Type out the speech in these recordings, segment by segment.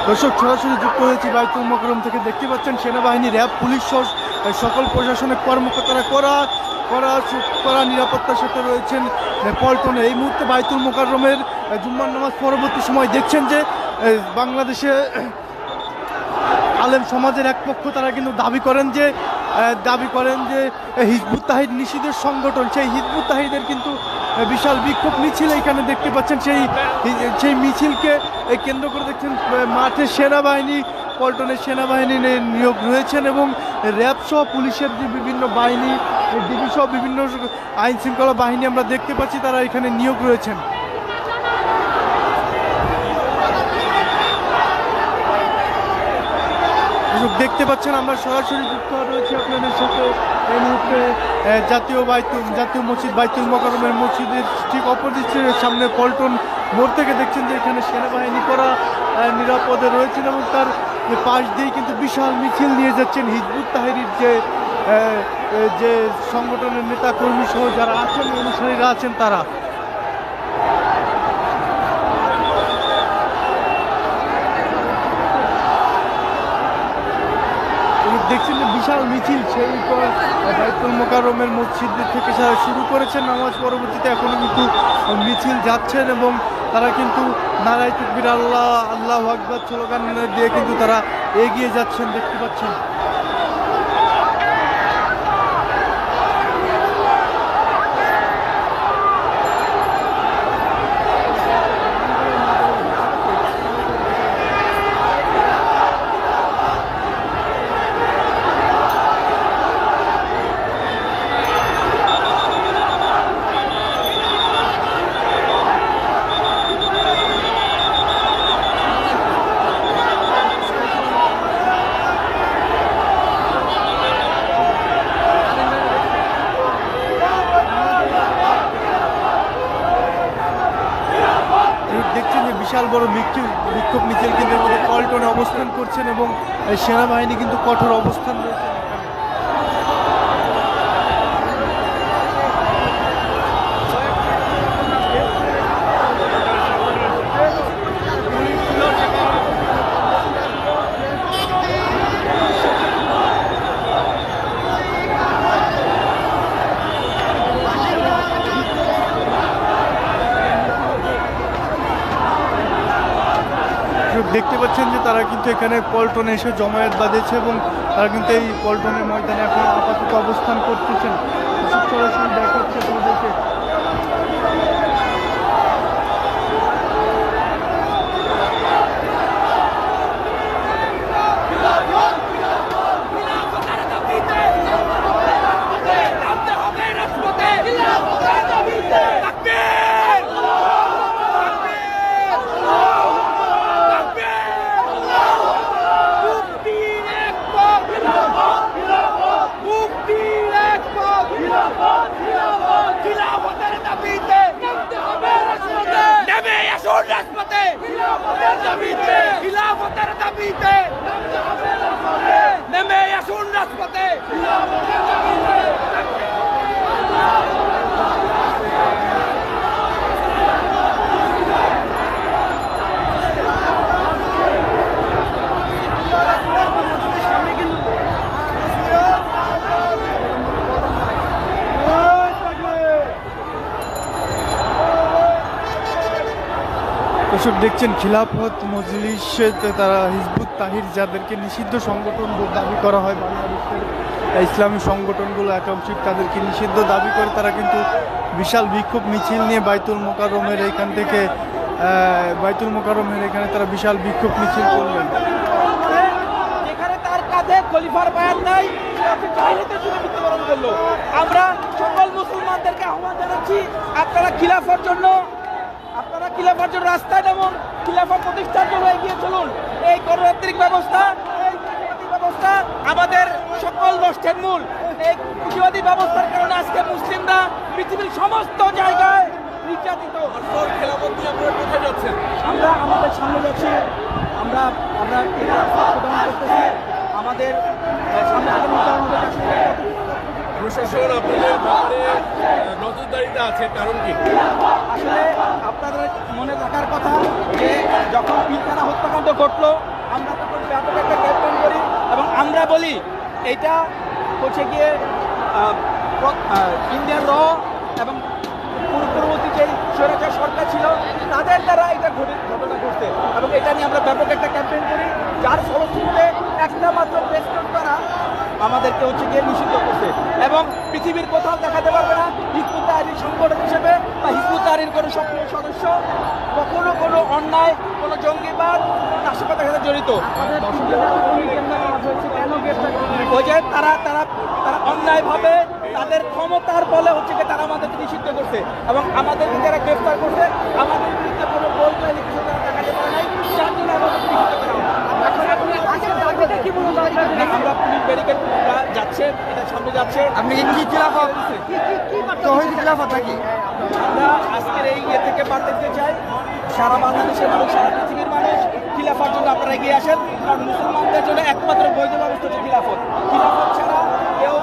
দর্শক সরাসরি যুক্ত হয়েছি বাইতুল মোকাররম থেকে। দেখতে পাচ্ছেন সেনাবাহিনী, র্যাব, পুলিশ সহ সকল প্রশাসনিক কর্মকর্তারা কড়া নিরাপত্তার সাথে রয়েছেন পল্টনে। এই মুহূর্তে বাইতুল মোকাররমের জুম্মার নামাজ পরবর্তী সময় দেখছেন যে বাংলাদেশে আলেম সমাজের এক পক্ষ তারা কিন্তু দাবি করেন যে হিজবুত তাহিদ নিষিদ্ধের সংগঠন, সেই হিজবুত তাহিদের কিন্তু বিশাল বিক্ষোভ মিছিল এখানে দেখতে পাচ্ছেন। সেই মিছিলকে কেন্দ্র করে দেখছেন মাঠে সেনাবাহিনী, পল্টনের সেনাবাহিনী নিয়োগ রয়েছেন এবং র্যাব সহ পুলিশের যে বিভিন্ন বাহিনী, ডিবি সহ বিভিন্ন আইন শৃঙ্খলা বাহিনী আমরা দেখতে পাচ্ছি তারা এখানে নিয়োগ রয়েছেন। দেখতে পাচ্ছেন আমরা সরাসরি যুক্ত রয়েছি আপনাদের সাথে। এই মুহূর্তে জাতীয় মসজিদ বাইতুল মোকাররমের মসজিদের ঠিক অপোজিটের সামনে পল্টন মোড় থেকে দেখছেন যে এখানে সেনাবাহিনী করা নিরাপদে রয়েছেন এবং তার পাশ দিয়েই কিন্তু বিশাল মিছিল নিয়ে যাচ্ছেন হিজবুত তাহরীর যে সংগঠনের নেতা কর্মী সহ যারা আছেন, অনুসারীরা আছেন তারা। দেখছেন যে বিশাল মিছিল সেই বাইতুল মোকাররমের মসজিদ থেকে শুরু করেছেন নামাজ পরবর্তীতে এখনো কিন্তু মিছিল যাচ্ছেন এবং তারা কিন্তু নারায়ে তাকবীর, আল্লাহ আল্লাহু আকবার স্লোগান দিয়ে কিন্তু তারা এগিয়ে যাচ্ছেন দেখতে পাচ্ছেন। দেখছেন যে বিশাল বড় বিক্ষোভ মিছিল কিন্তু পল্টনে অবস্থান করছেন এবং সেনাবাহিনী কিন্তু কঠোর অবস্থান রয়েছে। দেখতে পাচ্ছেন যে তারা কিন্তু এখানে পল্টনে এসে জমায়েত বাঁধেছে এবং তারা কিন্তু এই পল্টনের ময়দানে এখন আপাতত অবস্থান করতেছেন। সরাসরি দেখাচ্ছে তোমাদেরকে। দর্শক দেখছেন খিলাফত মজলিস, তারা হিজবুত তাহির যাদেরকে নিষিদ্ধ সংগঠন দাবি করা হয়, বাংলাদেশের ইসলামী সংগঠনগুলো একাংশিক তাদেরকে নিষিদ্ধ দাবি করে তারা কিন্তু বিশাল বিক্ষোভ মিছিল নিয়ে বাইতুল মোকাররমের এখানে তারা বিশাল বিক্ষোভ মিছিল করলেন। যেখানে তার কাঁধে খলিফার বায়াত নাই, মৃত্যুবরণ করলো। আমরা সকল মুসলমানদেরকে আহ্বান জানাচ্ছি, আপনারা খিলাফার জন্য রাস্তায় নামুন, খিলাফা প্রতিষ্ঠার জন্য এগিয়ে চলুন। এই গণতান্ত্রিক ব্যবস্থা আমাদের সকল নষ্টের মূল। এই পুঁজিবাদী ব্যবস্থার কারণে আজকে মুসলিমরা পৃথিবীর সমস্ত জায়গায় নির্যাতিত। আমরা আমাদের সামনে যাচ্ছি, আমরা আমাদের সামনে প্রশাসন আপনাদের ব্যাপারে নজরদারিতে আছে, কারণ কি? আসলে আপনাদের মনে রাখার কথা যে যখন পিলখানা হত্যাকাণ্ড হত্যাকাণ্ড ঘটলো, আমরা তখন ব্যাপক একটা ক্যাম্পেইন করি এবং আমরা বলি এটা হচ্ছে গিয়ে ইন্ডিয়ান র এবং পূর্ববর্তী যে স্বৈরাচার সরকার ছিল তাদের দ্বারা এটা ঘটনা ঘটছে এবং এটা নিয়ে আমরা ব্যাপক একটা ক্যাম্পেইন করি, যার ফলশ্রুতিতে একটা মাত্র প্রেস নোট দ্বারা আমাদেরকে হচ্ছে গিয়ে নিষিদ্ধ করছে এবং পৃথিবীর কোথাও দেখাতে পারবে না হিজবুত তাহরীর সংগঠন হিসেবে বা হিজবুত তাহরীর কোনো সক্রিয় সদস্য কখনো কোনো অন্যায়, কোনো জঙ্গিবাদ, নাশকতার সাথে জড়িত। ওই যে তারা তারা তারা অন্যায়ভাবে তাদের ক্ষমতার বলে হচ্ছে গিয়ে তারা আমাদেরকে নিষিদ্ধ করছে এবং আমাদেরকে যারা গ্রেফতার করছে আমাদের বিরুদ্ধে কোনো বৈধ কিছু তারা দেখাতে পারে নাই, যার জন্য আমাদেরকে নিষিদ্ধ করা হয়। আমরা পুলিশ ব্যারিকেড যাচ্ছে, এটা সামনে যাচ্ছে। আপনি কি খিলাফত তৌহিদ খিলাফত নাকি? আমরা আজকের এই ইয়ে থেকে বার্তা দিতে চাই সারা বাংলাদেশের মানুষ, সারা পৃথিবীর মানুষ, খিলাফার জন্য আপনারা এগিয়ে আসেন, কারণ মুসলমানদের জন্য একমাত্র বৈধ ব্যবস্থা হচ্ছে খিলাফত। খিলাফত ছাড়া কেউ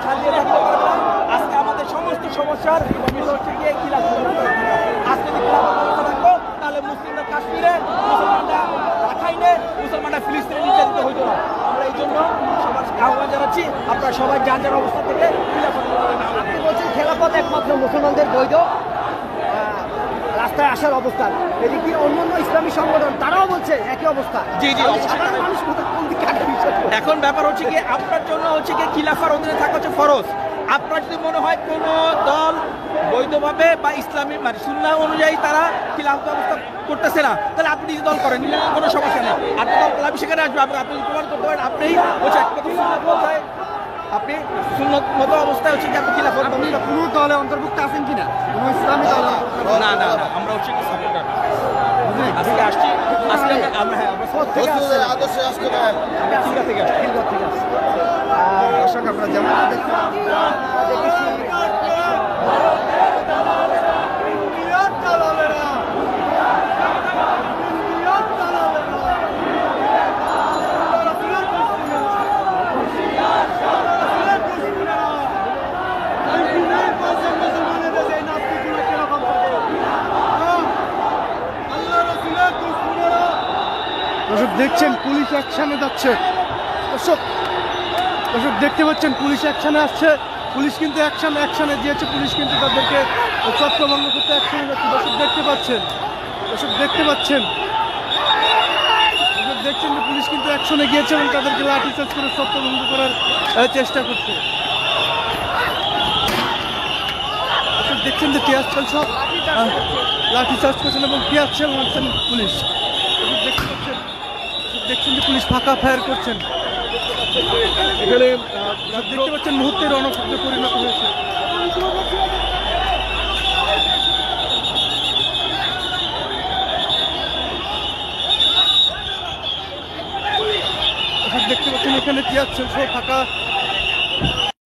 শান্তি থাকতে পারবে না। আজকে আমাদের সমস্ত সমস্যার বিষয় হচ্ছে গিয়ে খিলাফত। আজকে যদি খিলাফত ব্যবস্থা থাকতো তাহলে মুসলিমরা কাশ্মীরে, মুসলমানরা রাখাইনে, মুসলমানরা ফিলিস্তিনে নির্যাতিত হইতো না। আমরা এই জন্য সবার আহ্বান জানাচ্ছি আপনারা সবাই যার যার অবস্থা থেকে খিলাফত আপনি বলছেন খেলাফত একমাত্র মুসলমানদের বৈধ রাস্তায় আসার অবস্থান, এদিকে অন্যান্য ইসলামী সংগঠন তারাও বলছে একই অবস্থা। জি, জি, অবশ্যই। সাধারণ মানুষ কোন দিকে আগে বিশ্বাস করে? এখন ব্যাপার হচ্ছে কি আপনার জন্য হচ্ছে কি খিলাফার অধীনে থাকা হচ্ছে ফরজ। আপনার যদি মনে হয় কোনো দল বৈধভাবে বা ইসলামী মানে সুন্নাহ অনুযায়ী তারা খিলাফত ব্যবস্থা করতেছে না, তাহলে আপনি নিজে দল করেন, কোনো সমস্যা নেই। আপনি দল করলে সেখানে আসবে, আপনি প্রমাণ করতে পারেন আপনি হচ্ছে একমাত্র সুন্নাত বলতে আপনি সুন্নত মতো অবস্থায় হচ্ছে কি আপনি খিলাফত ব্যবস্থা কোনো দলে অন্তর্ভুক্ত আছেন কিনা? কোনো ইসলামী দলে? না না না, আমরা হচ্ছে কি সাপোর্টার। আজকে আসছি, আজকে আমরা হ্যাঁ আমরা সাপোর্ট থেকে আসছি, আদর্শে আসতে পারেন। আমরা খিলগা থেকে আসছি। দর্শক আমরা যেমন দর্শক দেখছেন পুলিশ অ্যাকশনে যাচ্ছে। দর্শক দেখতে পাচ্ছেন পুলিশ অ্যাকশনে আসছে। পুলিশ কিন্তু অ্যাকশনে দিয়েছে। পুলিশ কিন্তু তাদেরকে ছত্রভঙ্গ করতে অ্যাকশনে যাচ্ছে। দর্শক দেখতে পাচ্ছেন যে পুলিশ কিন্তু অ্যাকশনে গিয়েছে এবং তাদেরকে লাঠিচার্জ করে ছত্রভঙ্গ করার চেষ্টা করছে। দর্শক দেখছেন যে টিয়ার সেল সব লাঠিচার্জ করছেন এবং টিয়ার সেল মারছেন পুলিশ। দেখছেন যে পুলিশ ফাঁকা ফায়ার করছেন। এখানে দেখতে পাচ্ছেন মুহূর্তের রণক্ষেত্রে পরিণত হয়েছে। দেখতে পাচ্ছেন এখানে টিয়ার সেল সহ ফাঁকা